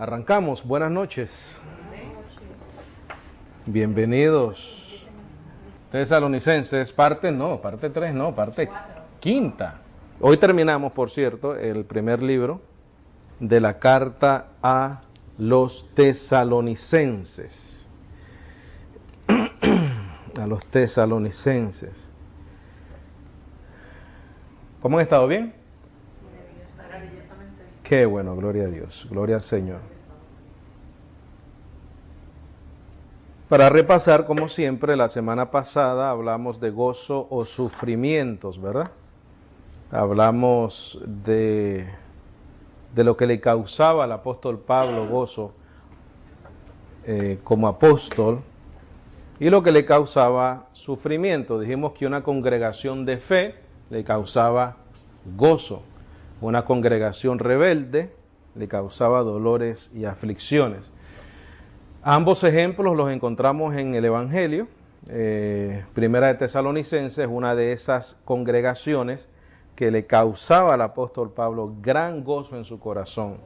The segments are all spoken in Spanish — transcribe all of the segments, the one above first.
Arrancamos, buenas noches. Bienvenidos. Tesalonicenses, parte 3 no, parte quinta. Hoy terminamos, por cierto, el primer libro de la carta a los tesalonicenses. A los tesalonicenses. ¿Cómo han estado? ¿Bien? Qué bueno, gloria a Dios, gloria al Señor. Para repasar, como siempre, la semana pasada hablamos de gozo o sufrimientos, ¿verdad? Hablamos de lo que le causaba al apóstol Pablo gozo como apóstol y lo que le causaba sufrimiento. Dijimos que una congregación de fe le causaba gozo. Una congregación rebelde le causaba dolores y aflicciones. Ambos ejemplos los encontramos en el Evangelio. Primera de Tesalonicenses, una de esas congregaciones que le causaba al apóstol Pablo gran gozo en su corazón.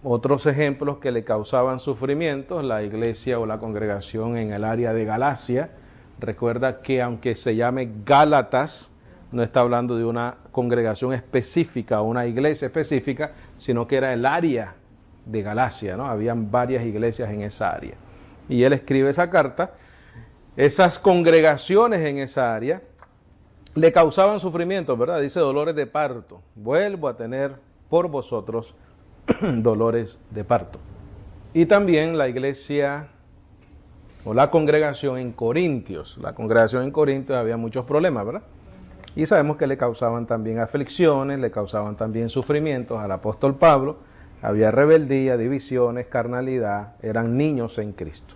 Otros ejemplos que le causaban sufrimientos, la iglesia o la congregación en el área de Galacia. Recuerda que aunque se llame Gálatas, no está hablando de una congregación específica o una iglesia específica, sino que era el área de Galacia, ¿no? Habían varias iglesias en esa área. Y él escribe esa carta. Esas congregaciones en esa área le causaban sufrimiento, ¿verdad? Dice dolores de parto. Vuelvo a tener por vosotros dolores de parto. Y también la iglesia o la congregación en Corintios. La congregación en Corintios había muchos problemas, ¿verdad? Y sabemos que le causaban también aflicciones, le causaban también sufrimientos al apóstol Pablo. Había rebeldía, divisiones, carnalidad, eran niños en Cristo.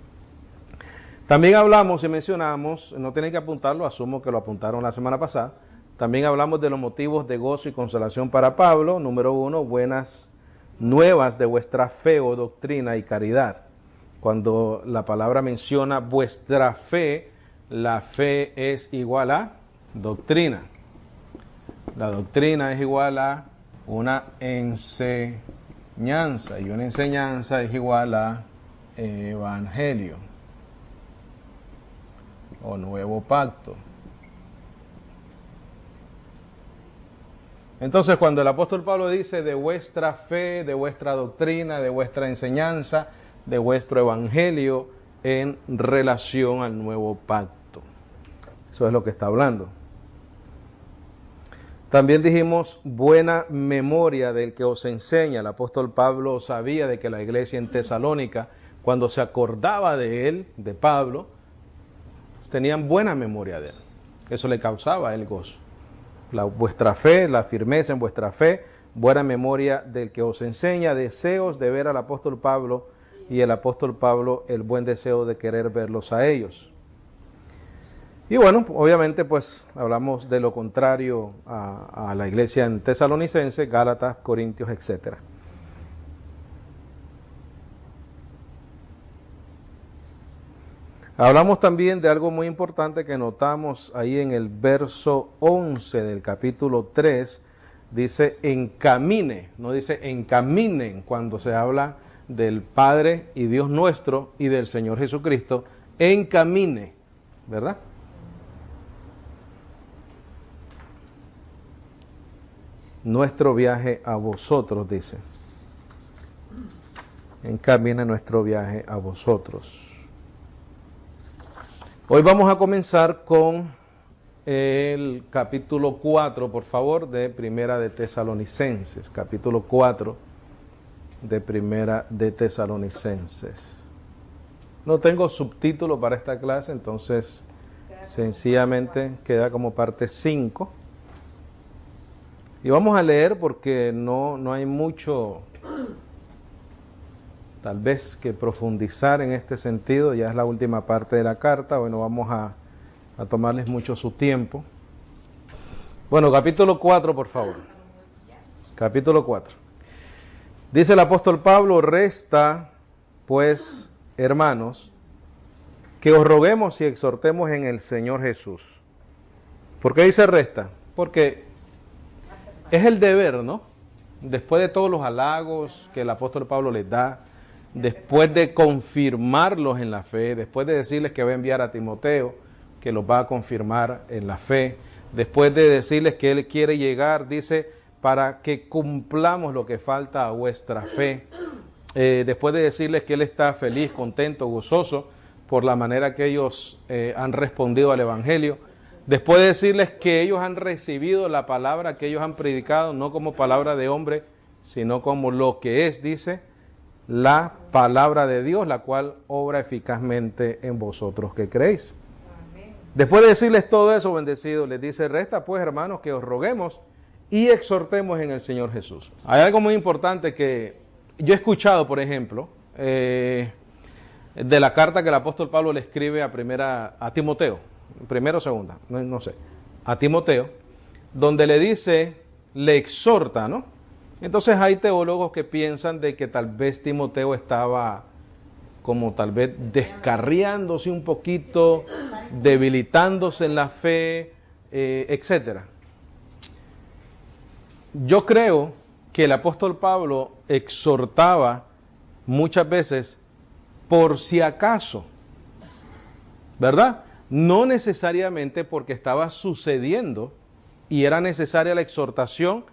También hablamos y mencionamos, no tienen que apuntarlo, asumo que lo apuntaron la semana pasada, también hablamos de los motivos de gozo y consolación para Pablo. Número 1, buenas nuevas de vuestra fe o doctrina y caridad. Cuando la palabra menciona vuestra fe, la fe es igual a doctrina. La doctrina es igual a una enseñanza y una enseñanza es igual a evangelio o nuevo pacto. Entonces, cuando el apóstol Pablo dice de vuestra fe, de vuestra doctrina, de vuestra enseñanza, de vuestro evangelio en relación al nuevo pacto, eso es lo que está hablando. También dijimos buena memoria del que os enseña. El apóstol Pablo sabía de que la iglesia en Tesalónica, cuando se acordaba de él, de Pablo, tenían buena memoria de él. Eso le causaba el gozo. Vuestra fe, la firmeza en vuestra fe, buena memoria del que os enseña, deseos de ver al apóstol Pablo y el apóstol Pablo el buen deseo de querer verlos a ellos. Y bueno, obviamente pues hablamos de lo contrario a la iglesia en Tesalonicense, Gálatas, Corintios, etc. Hablamos también de algo muy importante que notamos ahí en el verso 11 del capítulo 3, dice encamine, no dice encaminen cuando se habla del Padre y Dios nuestro y del Señor Jesucristo, encamine, ¿verdad? Nuestro viaje a vosotros, dice. Encamina nuestro viaje a vosotros. Hoy vamos a comenzar con el capítulo 4, por favor, de Primera de Tesalonicenses. Capítulo 4 de Primera de Tesalonicenses. No tengo subtítulo para esta clase, entonces sencillamente queda como parte 5. Y vamos a leer porque no hay mucho, tal vez, que profundizar en este sentido. Ya es la última parte de la carta, bueno, vamos a tomarles mucho su tiempo. Bueno, capítulo 4, por favor. Capítulo 4. Dice el apóstol Pablo, resta, pues, hermanos, que os roguemos y exhortemos en el Señor Jesús. ¿Por qué dice resta? Porque es el deber, ¿no? después de todos los halagos que el apóstol Pablo les da, después de confirmarlos en la fe, después de decirles que va a enviar a Timoteo, que los va a confirmar en la fe, después de decirles que él quiere llegar, dice, para que cumplamos lo que falta a vuestra fe, después de decirles que él está feliz, contento, gozoso por la manera que ellos han respondido al Evangelio, después de decirles que ellos han recibido la palabra que ellos han predicado, no como palabra de hombre, sino como lo que es, dice, la palabra de Dios, la cual obra eficazmente en vosotros que creéis. Después de decirles todo eso, bendecido, les dice, resta pues, hermanos, que os roguemos y exhortemos en el Señor Jesús. Hay algo muy importante que yo he escuchado, por ejemplo, de la carta que el apóstol Pablo le escribe a Timoteo, primera o segunda, no sé, a Timoteo, donde le dice, le exhorta, ¿no? Entonces hay teólogos que piensan de que tal vez Timoteo estaba como tal vez descarriándose un poquito, debilitándose en la fe, etcétera. Yo creo que el apóstol Pablo exhortaba muchas veces por si acaso, ¿verdad? No necesariamente porque estaba sucediendo y era necesaria la exhortación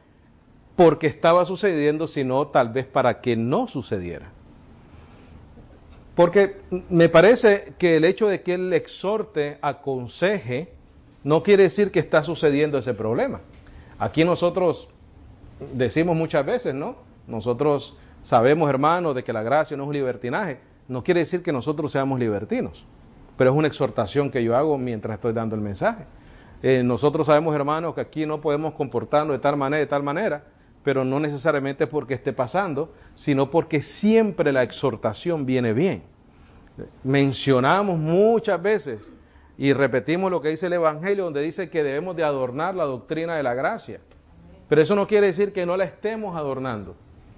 porque estaba sucediendo, sino tal vez para que no sucediera. Porque me parece que el hecho de que él exhorte, aconseje, no quiere decir que está sucediendo ese problema. Aquí nosotros decimos muchas veces, ¿no? Nosotros sabemos, hermanos, de que la gracia no es un libertinaje. No quiere decir que nosotros seamos libertinos, pero es una exhortación que yo hago mientras estoy dando el mensaje. Nosotros sabemos, hermanos, que aquí no podemos comportarnos de tal manera, pero no necesariamente porque esté pasando, sino porque siempre la exhortación viene bien. Mencionamos muchas veces y repetimos lo que dice el Evangelio, donde dice que debemos de adornar la doctrina de la gracia. Pero eso no quiere decir que no la estemos adornando,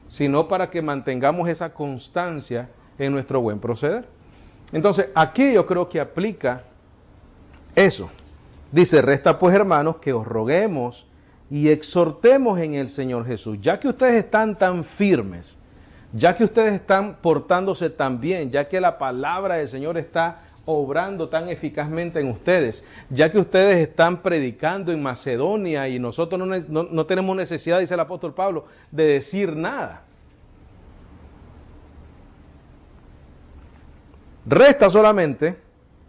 sino para que mantengamos esa constancia en nuestro buen proceder. Entonces, aquí yo creo que aplica eso. Dice, resta pues, hermanos, que os roguemos y exhortemos en el Señor Jesús, ya que ustedes están tan firmes, ya que ustedes están portándose tan bien, ya que la palabra del Señor está obrando tan eficazmente en ustedes, ya que ustedes están predicando en Macedonia y nosotros no tenemos necesidad, dice el apóstol Pablo, de decir nada. Resta solamente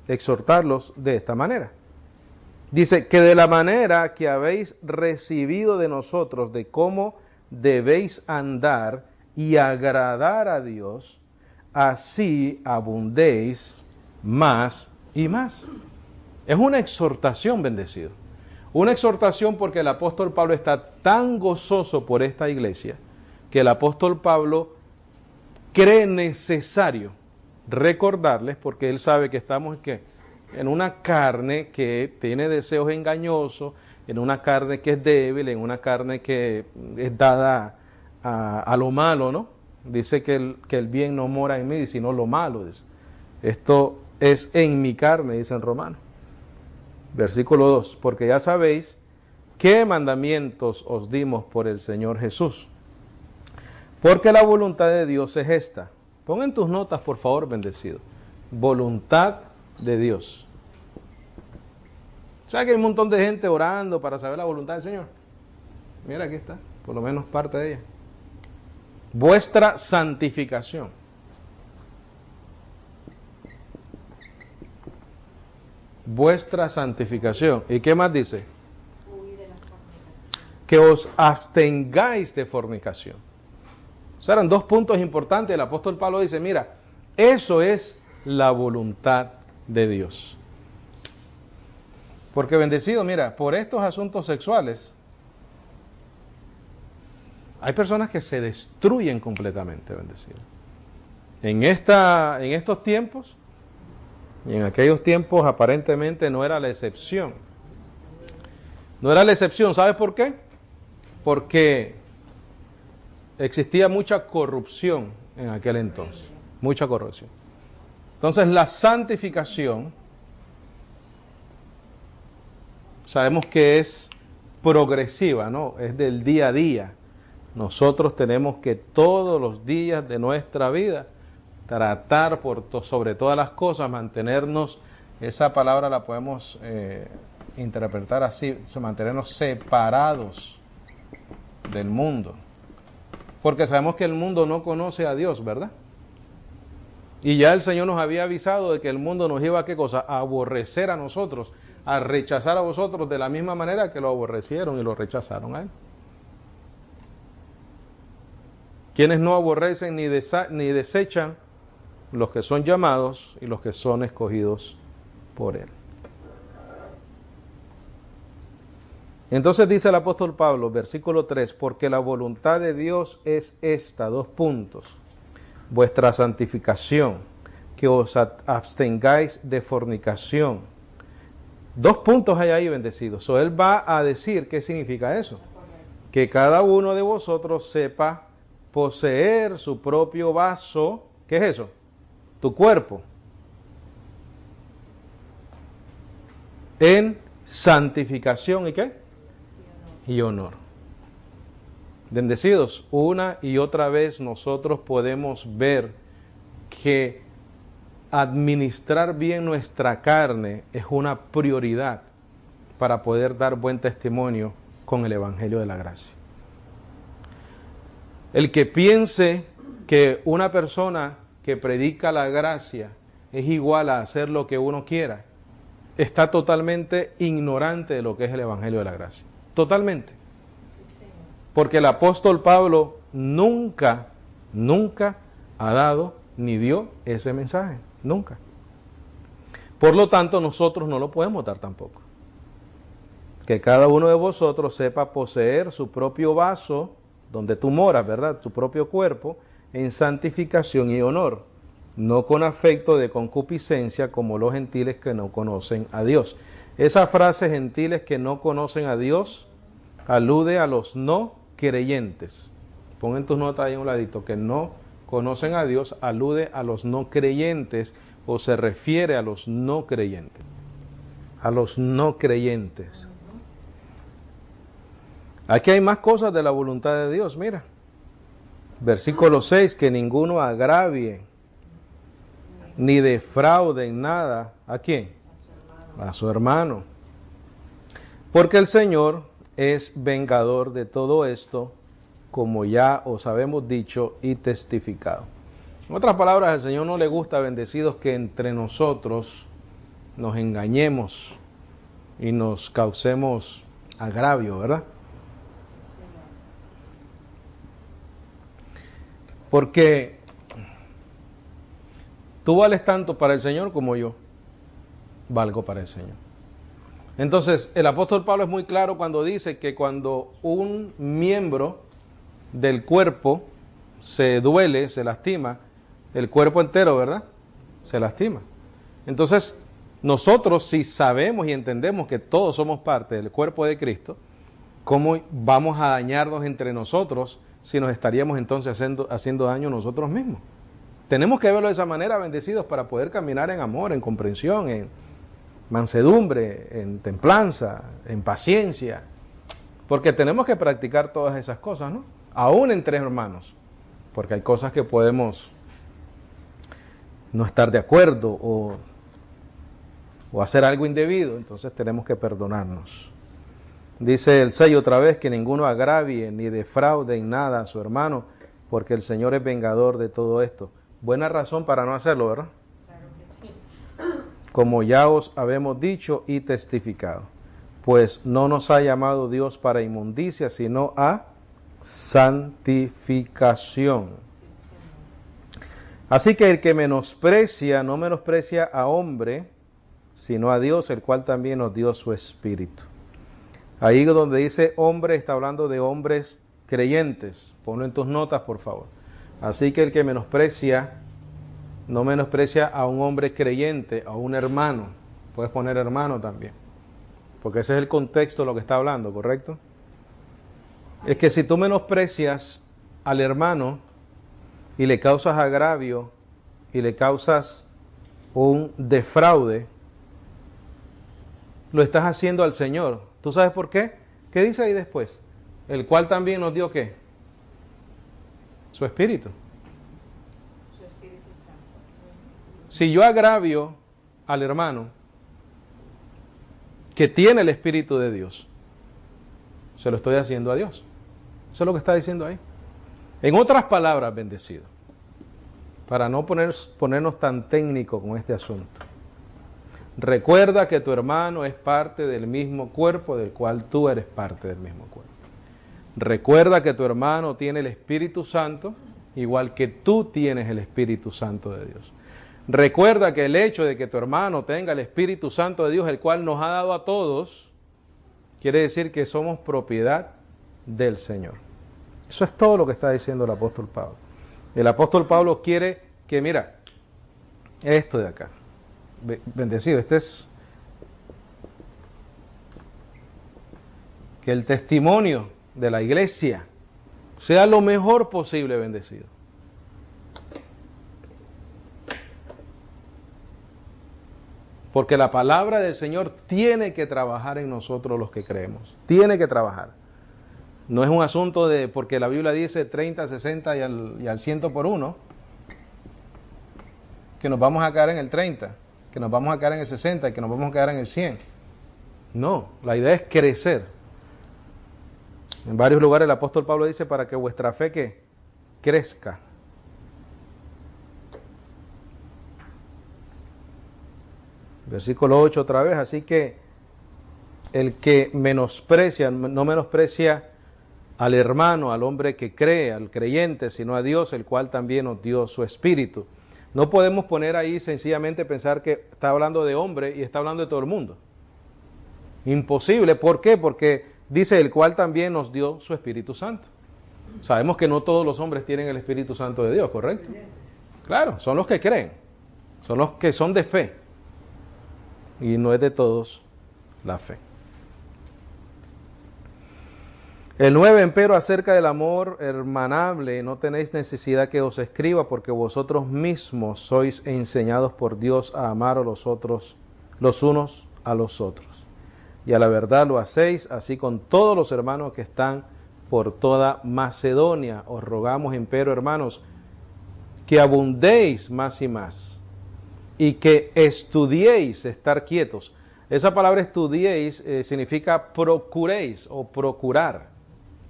exhortarlos de esta manera. Dice que de la manera que habéis recibido de nosotros de cómo debéis andar y agradar a Dios, así abundéis más y más. Es una exhortación, bendecido. Una exhortación porque el apóstol Pablo está tan gozoso por esta iglesia que el apóstol Pablo cree necesario recordarles, porque él sabe que estamos en una carne que tiene deseos engañosos, en una carne que es débil, en una carne que es dada a lo malo, ¿no? Dice que el bien no mora en mí, sino lo malo. Dice. Esto es en mi carne, dice en Romanos. Versículo 2, porque ya sabéis qué mandamientos os dimos por el Señor Jesús. Porque la voluntad de Dios es esta. Pon en tus notas, por favor, bendecido. Voluntad de Dios. ¿Sabes que hay un montón de gente orando para saber la voluntad del Señor? Mira, aquí está, por lo menos parte de ella. Vuestra santificación. Vuestra santificación. ¿Y qué más dice? Que os abstengáis de fornicación. O sea, eran dos puntos importantes. El apóstol Pablo dice, mira, eso es la voluntad de Dios. Porque bendecido, mira, por estos asuntos sexuales, hay personas que se destruyen completamente, bendecido. En estos tiempos, y en aquellos tiempos aparentemente no era la excepción. No era la excepción, ¿sabes por qué? Porque existía mucha corrupción en aquel entonces, mucha corrupción. Entonces la santificación, sabemos que es progresiva, ¿no? Es del día a día. nosotros tenemos que todos los días de nuestra vida tratar sobre todas las cosas, mantenernos, esa palabra la podemos interpretar así, mantenernos separados del mundo. Porque sabemos que el mundo no conoce a Dios, ¿verdad? Y ya el Señor nos había avisado de que el mundo nos iba a ¿qué cosa? A aborrecer a nosotros, a rechazar a vosotros de la misma manera que lo aborrecieron y lo rechazaron a Él. Quienes no aborrecen ni desechan los que son llamados y los que son escogidos por Él. Entonces dice el apóstol Pablo, versículo 3, porque la voluntad de Dios es esta, 2 puntos, vuestra santificación, que os abstengáis de fornicación. 2 puntos hay ahí, bendecidos. Él va a decir qué significa eso. Que cada uno de vosotros sepa poseer su propio vaso. ¿Qué es eso? Tu cuerpo. En santificación y ¿qué? Y honor. Bendecidos, una y otra vez nosotros podemos ver que administrar bien nuestra carne es una prioridad para poder dar buen testimonio con el Evangelio de la Gracia. El que piense que una persona que predica la gracia es igual a hacer lo que uno quiera, está totalmente ignorante de lo que es el Evangelio de la Gracia. Totalmente. Porque el apóstol Pablo nunca ha dado ni dio ese mensaje. Nunca. Por lo tanto, nosotros no lo podemos dar tampoco. Que cada uno de vosotros sepa poseer su propio vaso, donde tú moras, ¿verdad? Su propio cuerpo, en santificación y honor, no con afecto de concupiscencia como los gentiles que no conocen a Dios. Esa frase, gentiles que no conocen a Dios, alude a los no creyentes. Pon en tus notas ahí a un ladito, que no conocen a Dios, alude a los no creyentes o se refiere a los no creyentes. A los no creyentes. Aquí hay más cosas de la voluntad de Dios, mira. Versículo 6, que ninguno agravie ni defraude en nada. ¿A quién? A su hermano. Porque el Señor es vengador de todo esto, como ya os habemos dicho y testificado. En otras palabras, al Señor no le gusta, bendecidos, que entre nosotros nos engañemos y nos causemos agravio, ¿verdad? Porque tú vales tanto para el Señor como yo valgo para el Señor. Entonces, el apóstol Pablo es muy claro cuando dice que cuando un miembro del cuerpo se duele, se lastima, el cuerpo entero, ¿verdad? Se lastima. Entonces, nosotros si sabemos y entendemos que todos somos parte del cuerpo de Cristo, ¿cómo vamos a dañarnos entre nosotros si nos estaríamos entonces haciendo daño nosotros mismos? Tenemos que verlo de esa manera, bendecidos, para poder caminar en amor, en comprensión, en mansedumbre, en templanza, en paciencia, porque tenemos que practicar todas esas cosas, ¿no? Aún entre hermanos, porque hay cosas que podemos no estar de acuerdo o hacer algo indebido, entonces tenemos que perdonarnos. Dice el 6 otra vez, que ninguno agravie ni defraude en nada a su hermano, porque el Señor es vengador de todo esto. Buena razón para no hacerlo, ¿verdad? Claro que sí. Como ya os habemos dicho y testificado, pues no nos ha llamado Dios para inmundicia, sino a santificación. Así que el que menosprecia, no menosprecia a hombre, sino a Dios, el cual también nos dio su Espíritu. Ahí donde dice hombre, está hablando de hombres creyentes. Ponlo en tus notas, por favor. Así que el que menosprecia, no menosprecia a un hombre creyente, a un hermano. Puedes poner hermano también, porque ese es el contexto de lo que está hablando, ¿correcto? Es que si tú menosprecias al hermano y le causas agravio y le causas un defraude, lo estás haciendo al Señor. ¿Tú sabes por qué? ¿Qué dice ahí después? El cual también nos dio ¿qué? Su espíritu. Si yo agravio al hermano que tiene el Espíritu de Dios, se lo estoy haciendo a Dios. Eso es lo que está diciendo ahí. En otras palabras, bendecido, para no ponernos tan técnicos con este asunto. Recuerda que tu hermano es parte del mismo cuerpo del cual tú eres parte del mismo cuerpo. Recuerda que tu hermano tiene el Espíritu Santo, igual que tú tienes el Espíritu Santo de Dios. Recuerda que el hecho de que tu hermano tenga el Espíritu Santo de Dios, el cual nos ha dado a todos, quiere decir que somos propiedad del Señor. Eso es todo lo que está diciendo el apóstol Pablo. El apóstol Pablo quiere que, mira, esto de acá, bendecido, este es que el testimonio de la iglesia sea lo mejor posible, bendecido. Porque la palabra del Señor tiene que trabajar en nosotros los que creemos. Tiene que trabajar. No es un asunto de, porque la Biblia dice 30, 60 y al 100 por uno, que nos vamos a quedar en el 30, que nos vamos a quedar en el 60 y que nos vamos a quedar en el 100. No, la idea es crecer. En varios lugares el apóstol Pablo dice para que vuestra fe que crezca. Versículo 8 otra vez, así que el que menosprecia, no menosprecia al hermano, al hombre que cree, al creyente, sino a Dios, el cual también nos dio su espíritu. No podemos poner ahí sencillamente pensar que está hablando de hombre y está hablando de todo el mundo. Imposible, ¿por qué? Porque dice el cual también nos dio su Espíritu Santo. Sabemos que no todos los hombres tienen el Espíritu Santo de Dios, ¿correcto? Claro, son los que creen, son los que son de fe. Y no es de todos la fe. El 9, empero, acerca del amor hermanable, no tenéis necesidad que os escriba, porque vosotros mismos sois enseñados por Dios a amar a los otros, los unos a los otros. Y a la verdad lo hacéis, así con todos los hermanos que están por toda Macedonia. Os rogamos, empero, hermanos, que abundéis más y más, y que estudiéis estar quietos. Esa palabra estudiéis significa procuréis o procurar.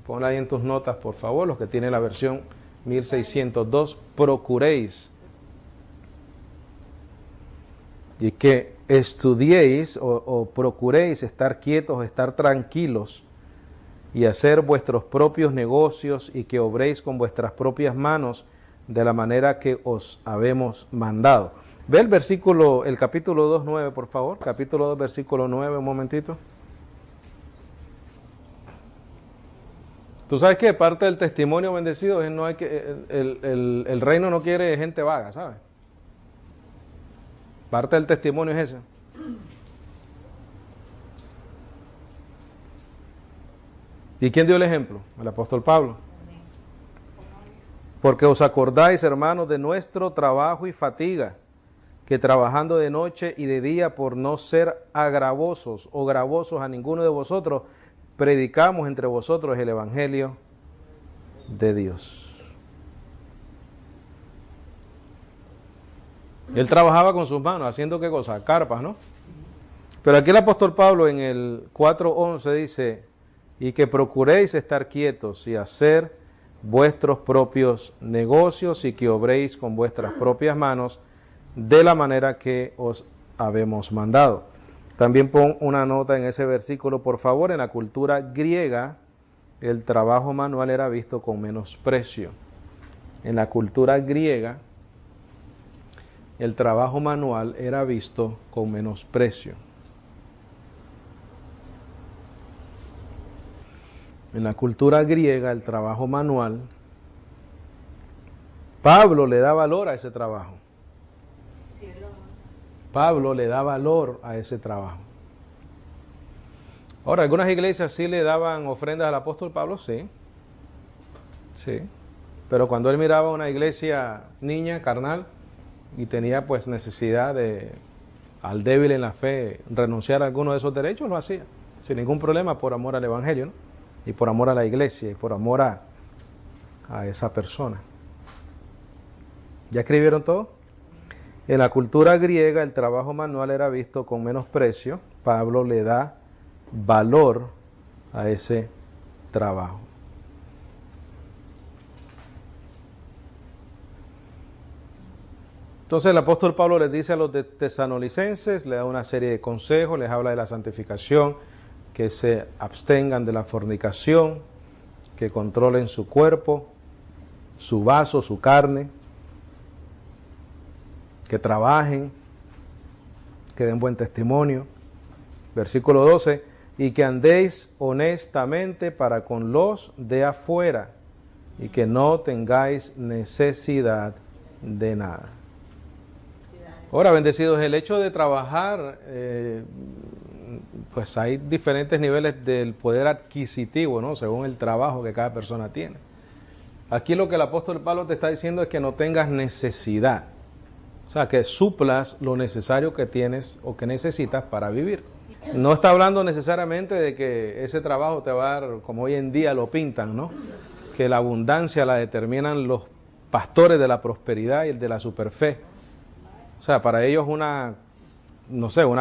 Ponla ahí en tus notas, por favor, los que tienen la versión 1602, procuréis. Y que estudiéis o procuréis estar quietos, estar tranquilos y hacer vuestros propios negocios y que obréis con vuestras propias manos de la manera que os habemos mandado. Ve el versículo, el capítulo 2, 9, por favor. Capítulo 2, versículo 9, un momentito. Tú sabes que parte del testimonio bendecido es no hay que el reino no quiere gente vaga, ¿sabes? Parte del testimonio es ese. ¿Y quién dio el ejemplo? El apóstol Pablo. Porque os acordáis, hermanos, de nuestro trabajo y fatiga, que trabajando de noche y de día por no ser agravosos o gravosos a ninguno de vosotros, predicamos entre vosotros el Evangelio de Dios. Él trabajaba con sus manos, haciendo qué cosa, carpas, ¿no? Pero aquí el apóstol Pablo en el 4:11 dice, y que procuréis estar quietos y hacer vuestros propios negocios y que obréis con vuestras propias manos de la manera que os habemos mandado. También pon una nota en ese versículo, por favor. En la cultura griega, el trabajo manual era visto con menosprecio. En la cultura griega, el trabajo manual era visto con menosprecio. En la cultura griega, el trabajo manual, Pablo le da valor a ese trabajo. Pablo le da valor a ese trabajo. Ahora, algunas iglesias sí le daban ofrendas al apóstol Pablo, sí. Sí. Pero cuando él miraba una iglesia niña, carnal, y tenía pues necesidad de, al débil en la fe, renunciar a alguno de esos derechos, lo hacía. Sin ningún problema, por amor al evangelio, ¿no? Y por amor a la iglesia, y por amor a esa persona. ¿Ya escribieron todo? En la cultura griega el trabajo manual era visto con menosprecio. Pablo le da valor a ese trabajo. Entonces el apóstol Pablo les dice a los tesalonicenses, le da una serie de consejos, les habla de la santificación, que se abstengan de la fornicación, que controlen su cuerpo, su vaso, su carne, que trabajen, que den buen testimonio. Versículo 12, y que andéis honestamente para con los de afuera, y que no tengáis necesidad de nada. Ahora, bendecidos, el hecho de trabajar, pues hay diferentes niveles del poder adquisitivo, ¿no? Según el trabajo que cada persona tiene. Aquí lo que el apóstol Pablo te está diciendo es que no tengas necesidad. O sea, que suplas lo necesario que tienes o que necesitas para vivir. No está hablando necesariamente de que ese trabajo te va a dar, como hoy en día lo pintan, ¿no? Que la abundancia la determinan los pastores de la prosperidad y el de la superfe. O sea, para ellos una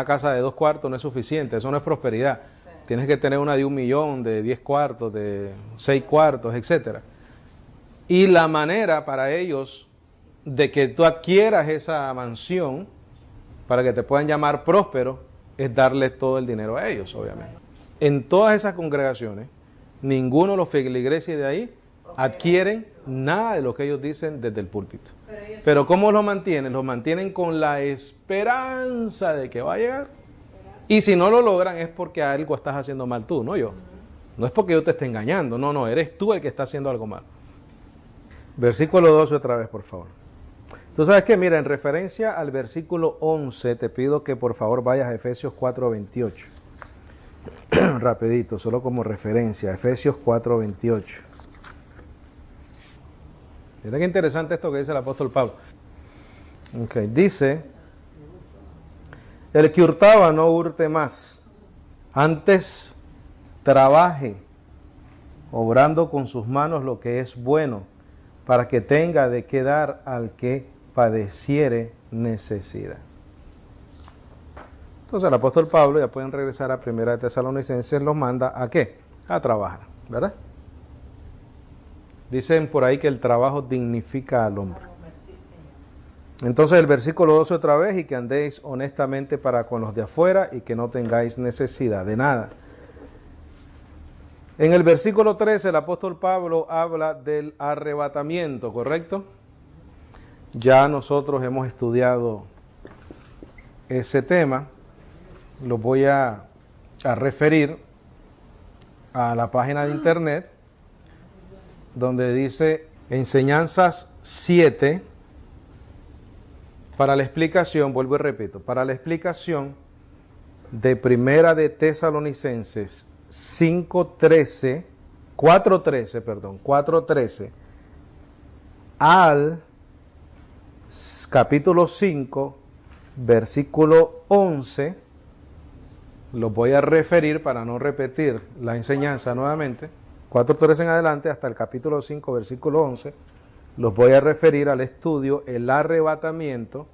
casa de 2 cuartos no es suficiente, eso no es prosperidad. Tienes que tener una de 1 millón, de 10 cuartos, de 6 cuartos, etcétera. Y la manera para ellos de que tú adquieras esa mansión, para que te puedan llamar próspero, es darle todo el dinero a ellos, obviamente. En todas esas congregaciones, ninguno de los feligreses de ahí adquieren nada de lo que ellos dicen desde el púlpito. Pero ¿cómo lo mantienen? Lo mantienen con la esperanza de que va a llegar. Y si no lo logran es porque algo estás haciendo mal tú, no yo. No es porque yo te esté engañando, no, eres tú el que está haciendo algo mal. Versículo 12 otra vez, por favor. Tú sabes que, mira, en referencia al versículo 11, te pido que por favor vayas a Efesios 4:28. Rapidito, solo como referencia, Efesios 4:28. Mira qué interesante esto que dice el apóstol Pablo. Okay. Dice, el que hurtaba no hurte más, antes trabaje, obrando con sus manos lo que es bueno, para que tenga de qué dar al que padeciere necesidad. Entonces el apóstol Pablo, ya pueden regresar a Primera de Tesalonicenses, los manda ¿a qué? A trabajar, ¿verdad? Dicen por ahí que el trabajo dignifica al hombre. Entonces el versículo 12 otra vez, y que andéis honestamente para con los de afuera y que no tengáis necesidad de nada. En el versículo 13 el apóstol Pablo habla del arrebatamiento, ¿correcto? Ya nosotros hemos estudiado ese tema, lo voy a referir a la página de internet, donde dice Enseñanzas 7, para la explicación, vuelvo y repito, para la explicación de Primera de Tesalonicenses 4:13 al capítulo 5, versículo 11, los voy a referir para no repetir la enseñanza nuevamente, 4:13 en adelante hasta el capítulo 5, versículo 11, los voy a referir al estudio El arrebatamiento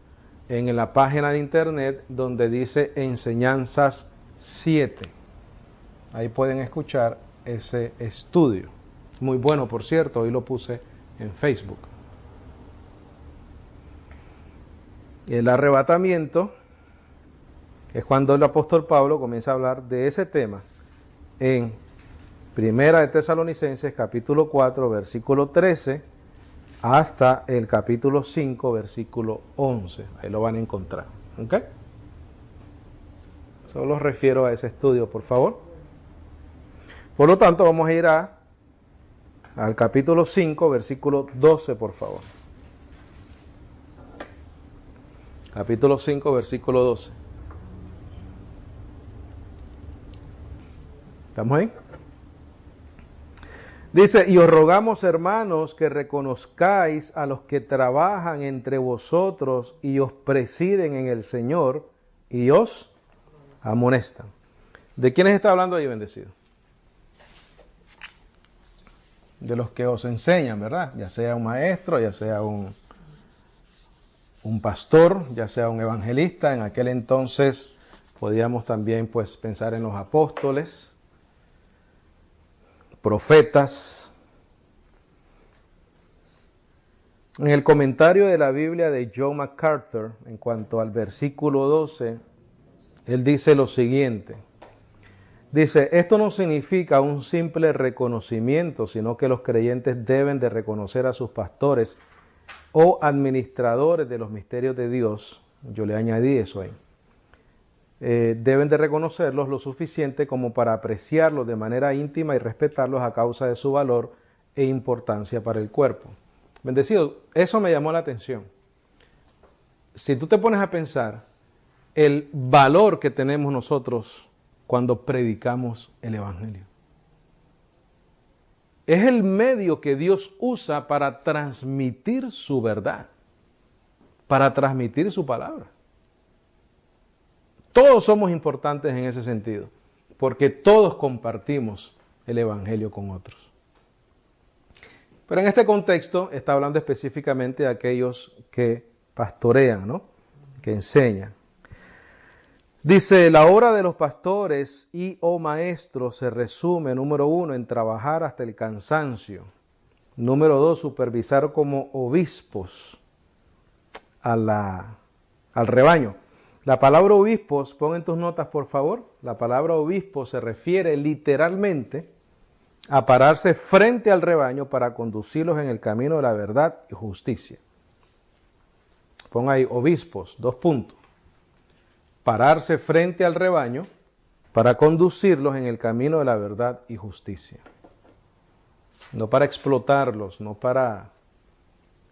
en la página de internet donde dice Enseñanzas 7. Ahí pueden escuchar ese estudio. Muy bueno, por cierto, hoy lo puse en Facebook. El arrebatamiento es cuando el apóstol Pablo comienza a hablar de ese tema en Primera de Tesalonicenses capítulo 4 versículo 13 hasta el capítulo 5 versículo 11. Ahí lo van a encontrar. ¿Ok? Solo refiero a ese estudio, por favor. Por lo tanto, vamos a ir al capítulo 5 versículo 12, por favor. Capítulo 5, versículo 12. ¿Estamos ahí? Dice, y os rogamos, hermanos, que reconozcáis a los que trabajan entre vosotros y os presiden en el Señor y os amonestan. ¿De quiénes está hablando ahí, bendecido? De los que os enseñan, ¿verdad? Ya sea un maestro, ya sea un un pastor, ya sea un evangelista. En aquel entonces podíamos también pues pensar en los apóstoles, profetas. En el comentario de la Biblia de John MacArthur, en cuanto al versículo 12, él dice lo siguiente. Dice, esto no significa un simple reconocimiento, sino que los creyentes deben de reconocer a sus pastores o administradores de los misterios de Dios. Yo le añadí eso ahí. Deben de reconocerlos lo suficiente como para apreciarlos de manera íntima y respetarlos a causa de su valor e importancia para el cuerpo. Bendecido, eso me llamó la atención. Si tú te pones a pensar el valor que tenemos nosotros cuando predicamos el Evangelio. Es el medio que Dios usa para transmitir su verdad, para transmitir su palabra. Todos somos importantes en ese sentido, porque todos compartimos el Evangelio con otros. Pero en este contexto está hablando específicamente de aquellos que pastorean, ¿no? Que enseñan. Dice, la obra de los pastores y o maestros se resume, número 1, en trabajar hasta el cansancio. Número 2, supervisar como obispos al rebaño. La palabra obispos, pon en tus notas por favor, la palabra obispo se refiere literalmente a pararse frente al rebaño para conducirlos en el camino de la verdad y justicia. Pon ahí obispos, 2 puntos. Pararse frente al rebaño para conducirlos en el camino de la verdad y justicia. No para explotarlos, no para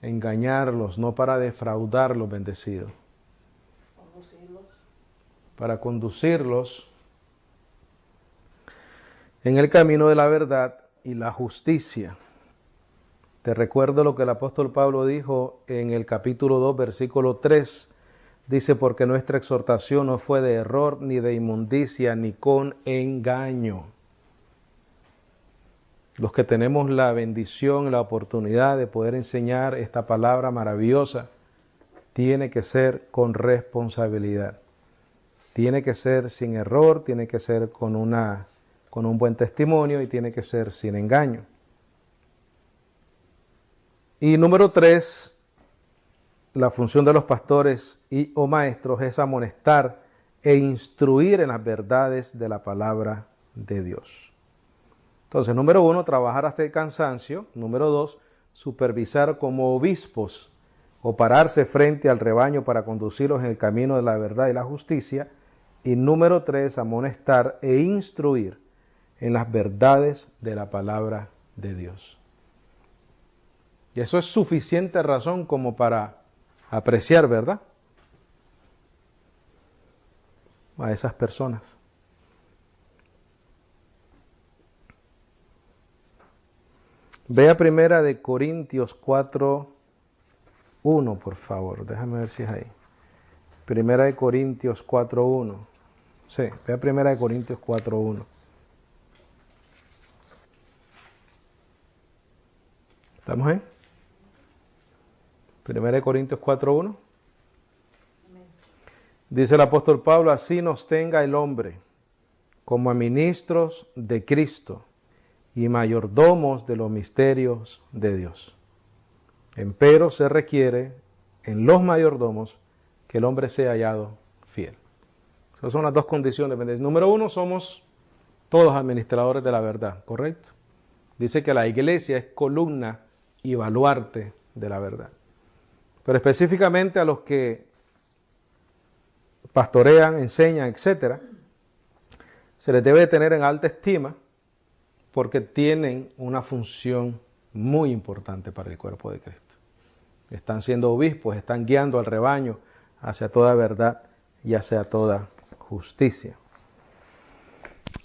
engañarlos, no para defraudarlos, bendecidos. Para conducirlos en el camino de la verdad y la justicia. Te recuerdo lo que el apóstol Pablo dijo en el capítulo 2, versículo 3. Dice, porque nuestra exhortación no fue de error, ni de inmundicia, ni con engaño. Los que tenemos la bendición, la oportunidad de poder enseñar esta palabra maravillosa, tiene que ser con responsabilidad. Tiene que ser sin error, tiene que ser con un buen testimonio y tiene que ser sin engaño. Y número 3, la función de los pastores y o maestros es amonestar e instruir en las verdades de la palabra de Dios. Entonces, número 1, trabajar hasta el cansancio. Número 2, supervisar como obispos o pararse frente al rebaño para conducirlos en el camino de la verdad y la justicia. Y número 3, amonestar e instruir en las verdades de la palabra de Dios. Y eso es suficiente razón como para apreciar, ¿verdad?, a esas personas. Vea primera de Corintios 4:1, por favor. Déjame ver si es ahí. Primera de Corintios 4:1. Sí, vea primera de Corintios 4:1. ¿Estamos ahí? Primera de Corintios 4:1. Dice el apóstol Pablo, así nos tenga el hombre como a ministros de Cristo y mayordomos de los misterios de Dios. Empero se requiere en los mayordomos que el hombre sea hallado fiel. Esas son las 2 condiciones. Número 1, somos todos administradores de la verdad, ¿correcto? Dice que la iglesia es columna y baluarte de la verdad. Pero específicamente a los que pastorean, enseñan, etc., se les debe tener en alta estima porque tienen una función muy importante para el cuerpo de Cristo. Están siendo obispos, están guiando al rebaño hacia toda verdad y hacia toda justicia.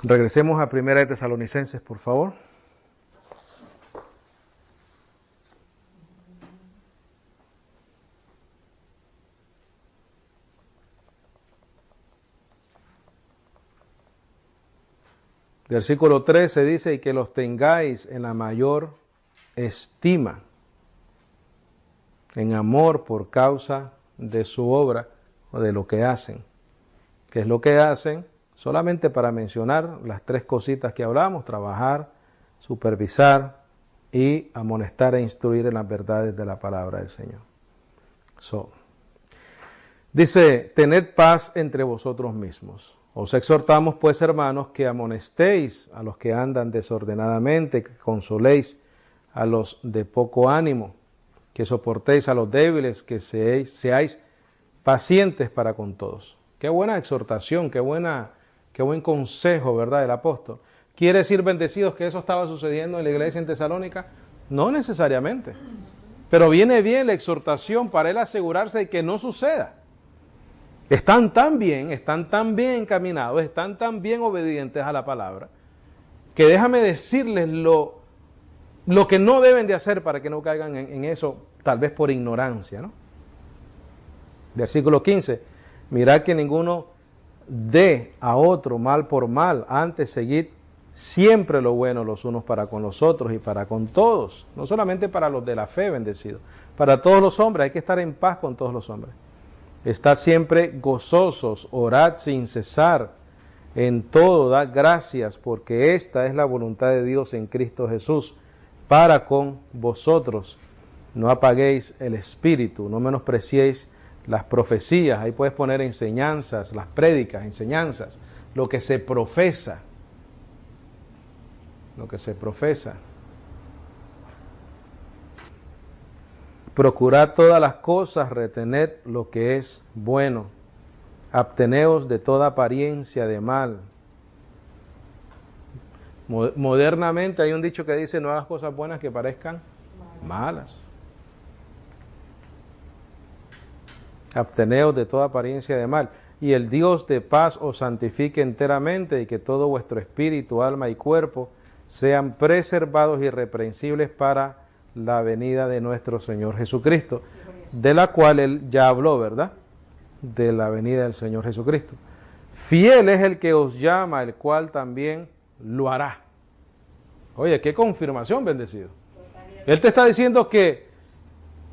Regresemos a Primera de Tesalonicenses, por favor. Versículo 13 dice, y que los tengáis en la mayor estima, en amor por causa de su obra o de lo que hacen. ¿Qué es lo que hacen? Solamente para mencionar las tres cositas que hablamos: trabajar, supervisar y amonestar e instruir en las verdades de la palabra del Señor. Dice, tened paz entre vosotros mismos. Os exhortamos pues, hermanos, que amonestéis a los que andan desordenadamente, que consoléis a los de poco ánimo, que soportéis a los débiles, que seáis pacientes para con todos. Qué buena exhortación, qué buen consejo, ¿verdad?, del apóstol. ¿Quiere decir, bendecidos, que eso estaba sucediendo en la iglesia en Tesalónica? No necesariamente. Pero viene bien la exhortación para él asegurarse de que no suceda. Están tan bien encaminados, están tan bien obedientes a la palabra, que déjame decirles lo que no deben de hacer para que no caigan en eso, tal vez por ignorancia, ¿no? Versículo 15, mirad que ninguno dé a otro mal por mal, antes seguid siempre lo bueno los unos para con los otros y para con todos, no solamente para los de la fe, bendecidos, para todos los hombres. Hay que estar en paz con todos los hombres. Estad siempre gozosos, orad sin cesar, en todo dad gracias, porque esta es la voluntad de Dios en Cristo Jesús para con vosotros. No apaguéis el espíritu, no menospreciéis las profecías. Ahí puedes poner enseñanzas, las prédicas, enseñanzas, lo que se profesa. Lo que se profesa. Procurad todas las cosas, retened lo que es bueno. Absteneos de toda apariencia de mal. Modernamente hay un dicho que dice: no hagas cosas buenas que parezcan malas. Absteneos de toda apariencia de mal. Y el Dios de paz os santifique enteramente, y que todo vuestro espíritu, alma y cuerpo sean preservados irreprensibles para la venida de nuestro Señor Jesucristo, de la cual él ya habló, ¿verdad? De la venida del Señor Jesucristo. Fiel es el que os llama, el cual también lo hará. Oye, qué confirmación, bendecido. Él te está diciendo que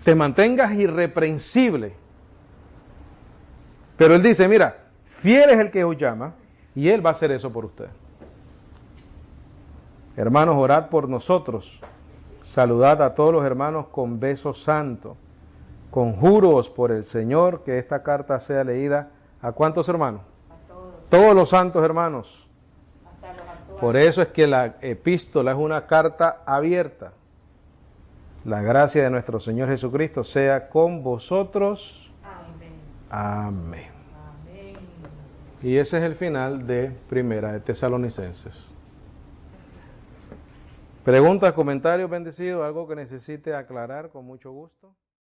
te mantengas irreprensible. Pero él dice, mira, fiel es el que os llama, y él va a hacer eso por usted. Hermanos, orad por nosotros. Saludad a todos los hermanos con beso santo. Conjuroos por el Señor que esta carta sea leída. ¿A cuántos hermanos? A todos. Todos los santos hermanos. Hasta los actuales. Por eso es que la epístola es una carta abierta. La gracia de nuestro Señor Jesucristo sea con vosotros. Amén. Amén. Amén. Y ese es el final de Primera de Tesalonicenses. Preguntas, comentarios, bendecidos, algo que necesite aclarar, con mucho gusto.